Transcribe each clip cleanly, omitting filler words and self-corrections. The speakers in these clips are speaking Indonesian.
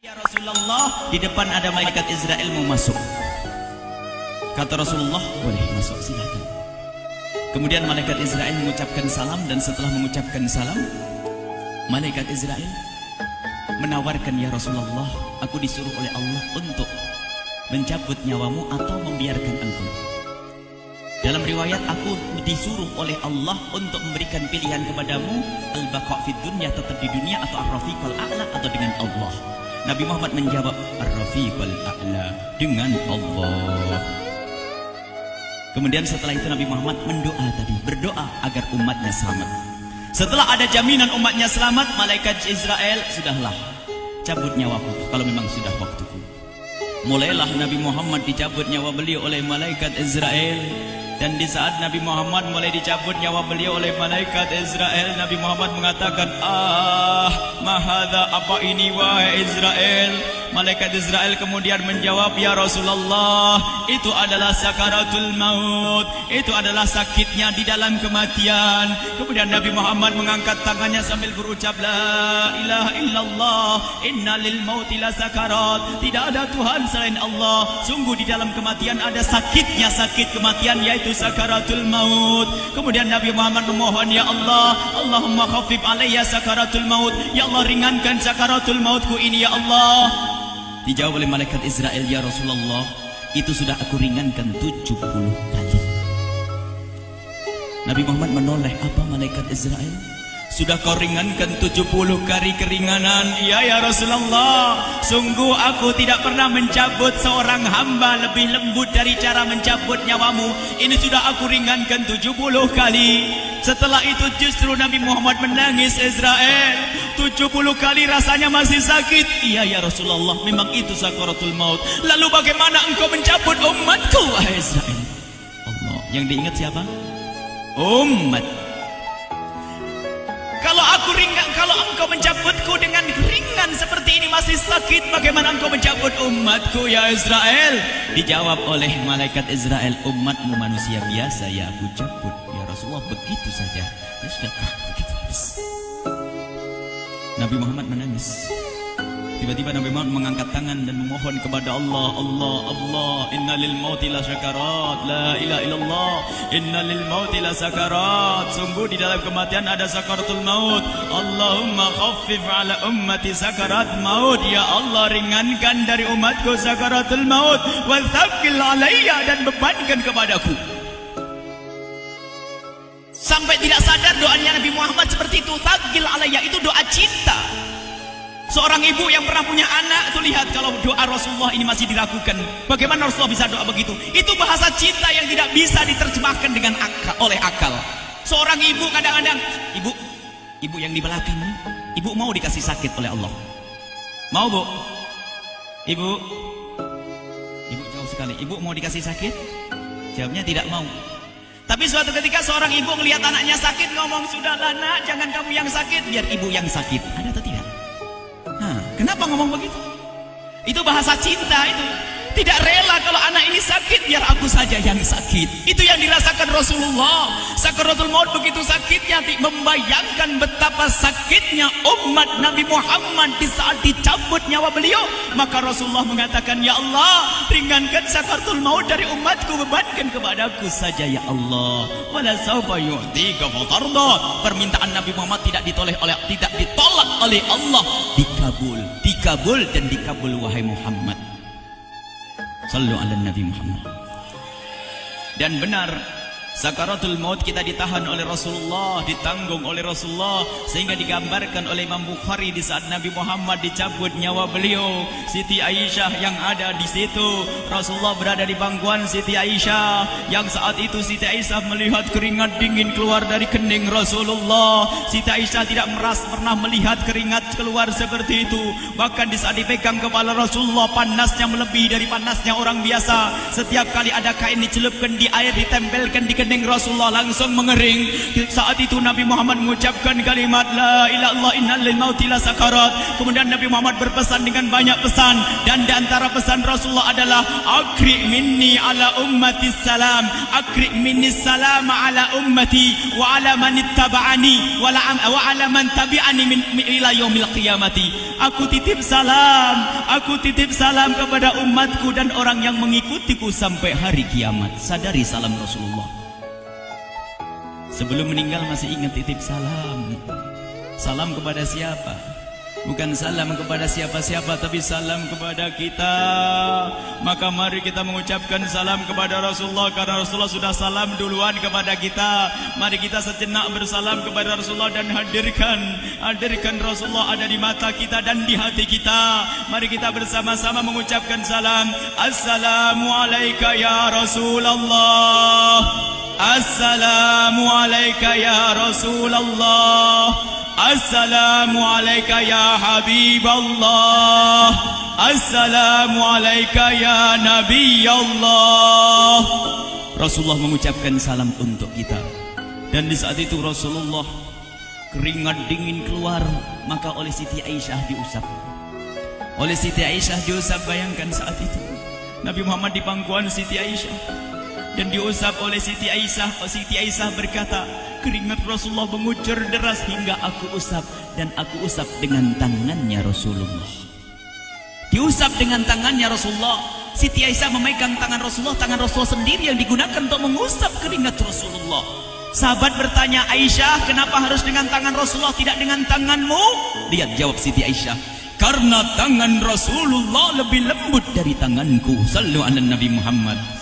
Ya Rasulullah, di depan ada malaikat Israel mau masuk. Kata Rasulullah, boleh masuk, silakan. Kemudian malaikat Israel mengucapkan salam, dan setelah mengucapkan salam, malaikat Israel menawarkan, ya Rasulullah, aku disuruh oleh Allah untuk mencabut nyawamu atau membiarkan engkau. Dalam riwayat, aku disuruh oleh Allah untuk memberikan pilihan kepadamu, al-baqa' fid dunya, tetap di dunia, atau ar-rafiqal a'la, atau dengan Allah. Nabi Muhammad menjawab, ar-rafiqal a'la, dengan Allah. Kemudian setelah itu Nabi Muhammad berdoa agar umatnya selamat. Setelah ada jaminan umatnya selamat, malaikat Israel, sudahlah, cabut nyawaku kalau memang sudah waktuku. Mulailah Nabi Muhammad dicabut nyawa beliau oleh malaikat Israel. Dan di saat Nabi Muhammad mulai dicabut nyawa beliau oleh malaikat Israel, Nabi Muhammad mengatakan, mahadha, apa ini wahai Israel? Malaikat Israel kemudian menjawab, ya Rasulullah, itu adalah sakaratul maut, itu adalah sakitnya di dalam kematian. Kemudian Nabi Muhammad mengangkat tangannya sambil berucap, la ilaha illallah, inna lil mauti la sakarat, tidak ada Tuhan selain Allah, sungguh di dalam kematian ada sakitnya, sakit kematian, yaitu sakaratul maut. Kemudian Nabi Muhammad memohon, ya Allah, Allahumma khafif alayya sakaratul maut, ya Allah, ringankan sakaratul mautku ini, ya Allah. Dijawab oleh malaikat Israel, ya Rasulullah, itu sudah aku ringankan 70 kali. Nabi Muhammad menoleh, apa malaikat Israel? Sudah kau ringankan 70 kali keringanan? Iya ya Rasulullah, sungguh aku tidak pernah mencabut seorang hamba lebih lembut dari cara mencabut nyawamu. Ini sudah aku ringankan 70 kali. Setelah itu justru Nabi Muhammad menangis, Israel, 70 kali rasanya masih sakit. Iya ya Rasulullah, memang itu sakaratul maut. Lalu bagaimana engkau mencabut umatku, wahai Israel? Allah, yang diingat siapa? Umat. Kalau engkau mencabutku dengan ringan seperti ini masih sakit, bagaimana engkau mencabut umatku, ya Israel? Dijawab oleh malaikat Israel, umatmu manusia biasa, ya aku cabut. Ya Rasulullah, begitu saja. Ya sudah, begitu habis. Nabi Muhammad menangis. Tiba-tiba Nabi Muhammad mengangkat tangan dan memohon kepada Allah, Allah, Allah, inna lil mauti la sakarat, la ilaha illallah, inna lil mauti la sakarat, sungguh di dalam kematian ada sakaratul maut. Allahumma khaffif ala ummati sakarat maut, ya Allah, ringankan dari umatku sakaratul maut, wa thaqqil alayya, dan bebankan kepadaku. Sampai tidak sadar doanya Nabi Muhammad seperti itu, thaqqil alayya, itu doa cinta. Seorang ibu yang pernah punya anak itu, lihat kalau doa Rasulullah ini masih dilakukan. Bagaimana Rasulullah bisa doa begitu? Itu bahasa cinta yang tidak bisa diterjemahkan dengan oleh akal. Seorang ibu kadang-kadang, ibu yang di belakang, ibu mau dikasih sakit oleh Allah? Mau, Bu? Ibu jauh sekali. Ibu mau dikasih sakit? Jawabnya tidak mau. Tapi suatu ketika seorang ibu melihat anaknya sakit, ngomong, sudahlah nak, jangan kamu yang sakit, biar ibu yang sakit. Ada atau tidak? Kenapa ngomong begitu? Itu bahasa cinta itu. Tidak rela kalau anak ini sakit, biar aku saja yang sakit. Itu yang dirasakan Rasulullah. Sakaratul maut begitu sakitnya, membayangkan betapa sakitnya umat Nabi Muhammad di saat dicabut nyawa beliau. Maka Rasulullah mengatakan, ya Allah, ringankan sakaratul maut dari umatku, bebankan kepadaku saja, ya Allah. Wala sawfa yu'tika fatarda. Permintaan Nabi Muhammad tidak ditolak oleh Allah, dikabul dan dikabul, wahai Muhammad. Sallu ala Nabi Muhammad. Dan benar, sakaratul maut kita ditahan oleh Rasulullah, ditanggung oleh Rasulullah, sehingga digambarkan oleh Imam Bukhari di saat Nabi Muhammad dicabut nyawa beliau, Siti Aisyah yang ada di situ. Rasulullah berada di pangkuan Siti Aisyah, yang saat itu Siti Aisyah melihat keringat dingin keluar dari kening Rasulullah. Siti Aisyah tidak pernah melihat keringat keluar seperti itu. Bahkan di saat dipegang kepala Rasulullah, panasnya melebihi dari panasnya orang biasa. Setiap kali ada kain dicelupkan di air, ditempelkan di kening Rasulullah langsung mengering. Saat itu Nabi Muhammad mengucapkan kalimat la ilaha illallah innal lil mauti la sakarat. Kemudian Nabi Muhammad berpesan dengan banyak pesan, dan di antara pesan Rasulullah adalah akri minni ala ummati salam, akri minni salam ala ummati wa ala man ittaba'ani wa ala man tabi'ani min ila yaumil qiyamati. Aku titip salam kepada umatku dan orang yang mengikutiku sampai hari kiamat. Sadari salam Rasulullah. Sebelum meninggal masih ingat titip salam. Salam kepada siapa? Bukan salam kepada siapa-siapa, tapi salam kepada kita. Maka mari kita mengucapkan salam kepada Rasulullah, karena Rasulullah sudah salam duluan kepada kita. Mari kita sejenak bersalam kepada Rasulullah dan hadirkan Rasulullah ada di mata kita dan di hati kita. Mari kita bersama-sama mengucapkan salam. Assalamualaikum ya Rasulullah. Assalamualaikum ya Rasulullah. Assalamualaikum ya Habiballah. Assalamualaikum ya Nabi Allah. Rasulullah mengucapkan salam untuk kita. Dan di saat itu Rasulullah keringat dingin keluar, maka oleh Siti Aisyah diusap. Oleh Siti Aisyah diusap, bayangkan saat itu Nabi Muhammad di pangkuan Siti Aisyah dan diusap oleh Siti Aisyah. Siti Aisyah berkata, keringat Rasulullah mengucur deras hingga aku usap, dan aku usap dengan tangannya Rasulullah. Diusap dengan tangannya Rasulullah. Siti Aisyah memegang tangan Rasulullah sendiri yang digunakan untuk mengusap keringat Rasulullah. Sahabat bertanya, Aisyah, kenapa harus dengan tangan Rasulullah tidak dengan tanganmu? Lihat jawab Siti Aisyah, karena tangan Rasulullah lebih lembut dari tanganku. Sallu ala Nabi Muhammad.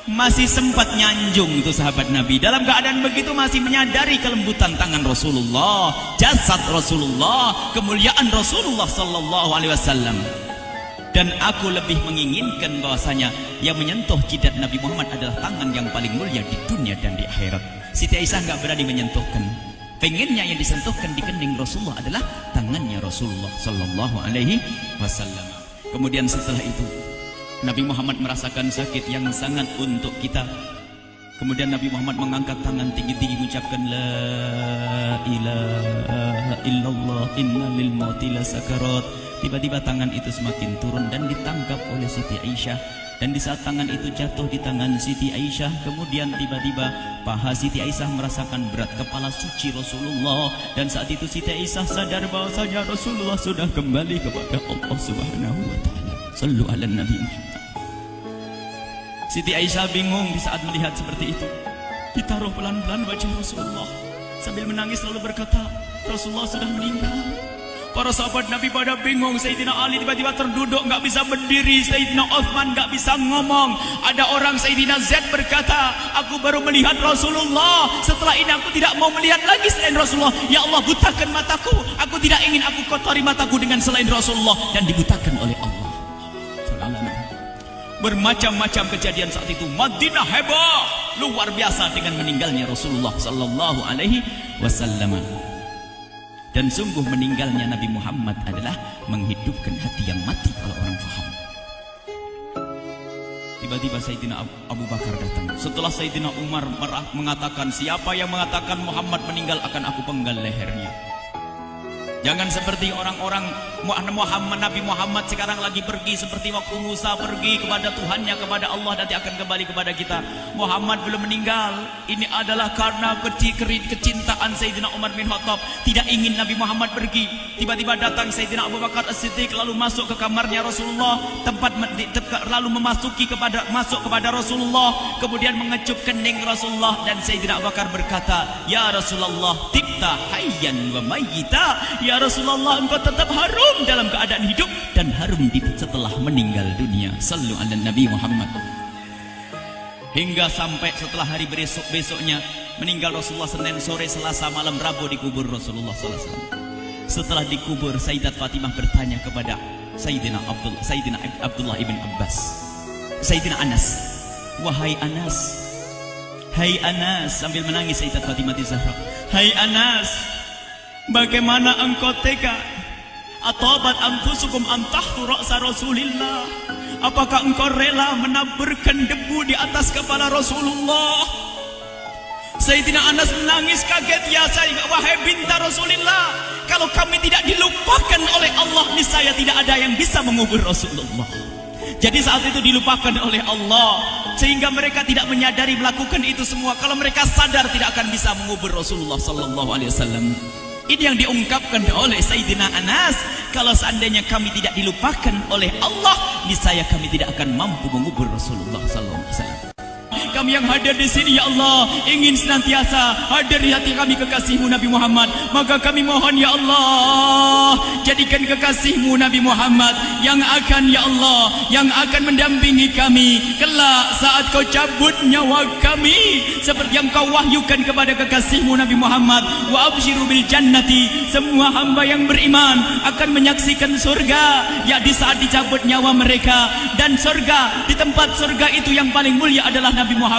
Masih sempat nyanjung itu sahabat Nabi. Dalam keadaan begitu masih menyadari kelembutan tangan Rasulullah, jasad Rasulullah, kemuliaan Rasulullah sallallahu alaihi wasallam. Dan aku lebih menginginkan bahwasanya yang menyentuh jidat Nabi Muhammad adalah tangan yang paling mulia di dunia dan di akhirat. Siti Aisyah enggak berani menyentuhkan. Pengennya yang disentuhkan di kening Rasulullah adalah tangannya Rasulullah sallallahu alaihi wasallam. Kemudian setelah itu Nabi Muhammad merasakan sakit yang sangat untuk kita. Kemudian Nabi Muhammad mengangkat tangan tinggi-tinggi mengucapkan la ilaha illallah inna lil mauti la sakarat. Tiba-tiba tangan itu semakin turun dan ditangkap oleh Siti Aisyah. Dan di saat tangan itu jatuh di tangan Siti Aisyah, kemudian tiba-tiba paha Siti Aisyah merasakan berat kepala suci Rasulullah. Dan saat itu Siti Aisyah sadar bahwasanya Rasulullah sudah kembali kepada Allah Subhanahu wa taala. Sallu ala Nabi Muhammad. Siti Aisyah bingung di saat melihat seperti itu. Ditaruh pelan-pelan wajah Rasulullah, sambil menangis lalu berkata, Rasulullah sudah meninggal. Para sahabat Nabi pada bingung. Sayyidina Ali tiba-tiba terduduk, nggak bisa berdiri. Sayyidina Uthman nggak bisa ngomong. Ada orang Sayyidina Zaid berkata, aku baru melihat Rasulullah. Setelah ini aku tidak mau melihat lagi selain Rasulullah. Ya Allah, butakan mataku. Aku tidak ingin aku kotori mataku dengan selain Rasulullah. Dan dibutakan oleh Allah. Bermacam-macam kejadian saat itu. Madinah heboh, luar biasa dengan meninggalnya Rasulullah sallallahu alaihi wasallam. Dan sungguh meninggalnya Nabi Muhammad adalah menghidupkan hati yang mati kalau orang faham. Tiba-tiba Sayyidina Abu Bakar datang. Setelah Sayyidina Umar mengatakan, siapa yang mengatakan Muhammad meninggal akan aku penggal lehernya. Jangan seperti orang-orang Nabi Muhammad sekarang lagi pergi seperti waktu Musa pergi kepada Tuhannya, kepada Allah, nanti akan kembali kepada kita. Muhammad belum meninggal. Ini adalah karena kecintaan Sayyidina Umar bin Khattab, tidak ingin Nabi Muhammad pergi. Tiba-tiba datang Sayyidina Abu Bakar As-Siddiq lalu masuk ke kamarnya Rasulullah, lalu masuk kepada Rasulullah, kemudian mengecup kening Rasulullah. Dan Sayyidina Abu Bakar berkata, ya Rasulullah, tibta hayyan wa mayyita. Ya Rasulullah, engkau tetap harum dalam keadaan hidup dan harum setelah meninggal dunia. Sallu ala Nabi Muhammad. Hingga sampai setelah hari besoknya meninggal Rasulullah, Senin sore, Selasa malam, Rabu dikubur Rasulullah SAW. Setelah dikubur, Sayyidat Fatimah bertanya kepada Sayyidina Abdullah ibn Abbas, Sayyidina Anas, wahai Anas, hai Anas, sambil menangis Sayyidat Fatimah Zahra, hai Anas, bagaimana engkau tega? Atabat anfusukum antahtu ra'sa Rasulillah. Apakah engkau rela menaburkan debu di atas kepala Rasulullah? Sayyidina Anas menangis kaget, ya wahai binta Rasulullah, kalau kami tidak dilupakan oleh Allah, niscaya tidak ada yang bisa mengubur Rasulullah. Jadi saat itu dilupakan oleh Allah, sehingga mereka tidak menyadari melakukan itu semua. Kalau mereka sadar, tidak akan bisa mengubur Rasulullah sallallahu alaihi wasallam. Ini yang diungkapkan oleh Sayyidina Anas, kalau seandainya kami tidak dilupakan oleh Allah, niscaya kami tidak akan mampu mengubur Rasulullah sallallahu alaihi wasallam. Kami yang hadir di sini, ya Allah, ingin senantiasa hadir di hati kami kekasih-Mu Nabi Muhammad. Maka kami mohon, ya Allah, jadikan kekasih-Mu Nabi Muhammad yang akan, ya Allah, yang akan mendampingi kami kelak saat Kau cabut nyawa kami, seperti yang Kau wahyukan kepada kekasih-Mu Nabi Muhammad. Wa abshiru bil jannati, semua hamba yang beriman akan menyaksikan surga, ya di saat dicabut nyawa mereka. Dan surga, di tempat surga itu yang paling mulia adalah Nabi Muhammad.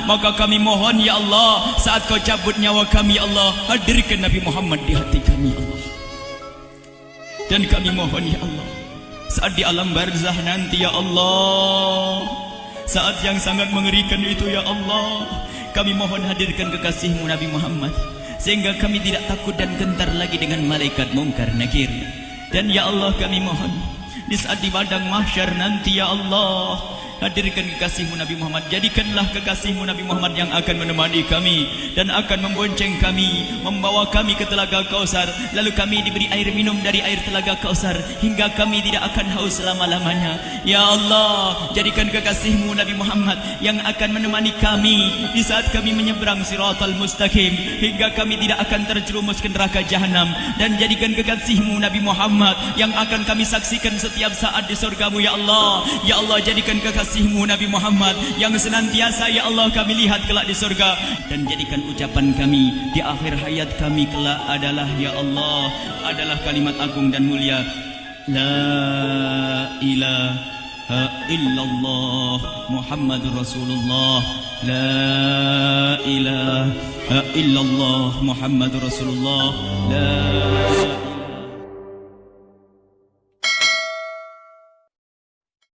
Maka kami mohon, ya Allah, saat Kau cabut nyawa kami, ya Allah, hadirkan Nabi Muhammad di hati kami, ya Allah. Dan kami mohon, ya Allah, saat di alam barzah nanti, ya Allah, saat yang sangat mengerikan itu, ya Allah, kami mohon hadirkan kekasih-Mu Nabi Muhammad, sehingga kami tidak takut dan gentar lagi dengan malaikat mungkar nakir. Dan ya Allah, kami mohon di saat di padang mahsyar nanti, ya Allah, hadirkan kekasih-Mu Nabi Muhammad. Jadikanlah kekasih-Mu Nabi Muhammad yang akan menemani kami dan akan membonceng kami, membawa kami ke telaga Kausar. Lalu kami diberi air minum dari air telaga Kausar hingga kami tidak akan haus selama-lamanya. Ya Allah, jadikan kekasih-Mu Nabi Muhammad yang akan menemani kami di saat kami menyeberang Siratal Mustaqim hingga kami tidak akan terjerumus ke neraka Jahanam. Dan jadikan kekasih-Mu Nabi Muhammad yang akan kami saksikan setiap saat di surga-Mu, ya Allah. Ya Allah, jadikan kekasih-Mu Nabi Muhammad yang senantiasa, ya Allah, kami lihat kelak di surga. Dan jadikan ucapan kami di akhir hayat kami kelak adalah, ya Allah, adalah kalimat agung dan mulia, La ilaha illallah Muhammadur Rasulullah. La ilaha illallah Muhammadur Rasulullah. La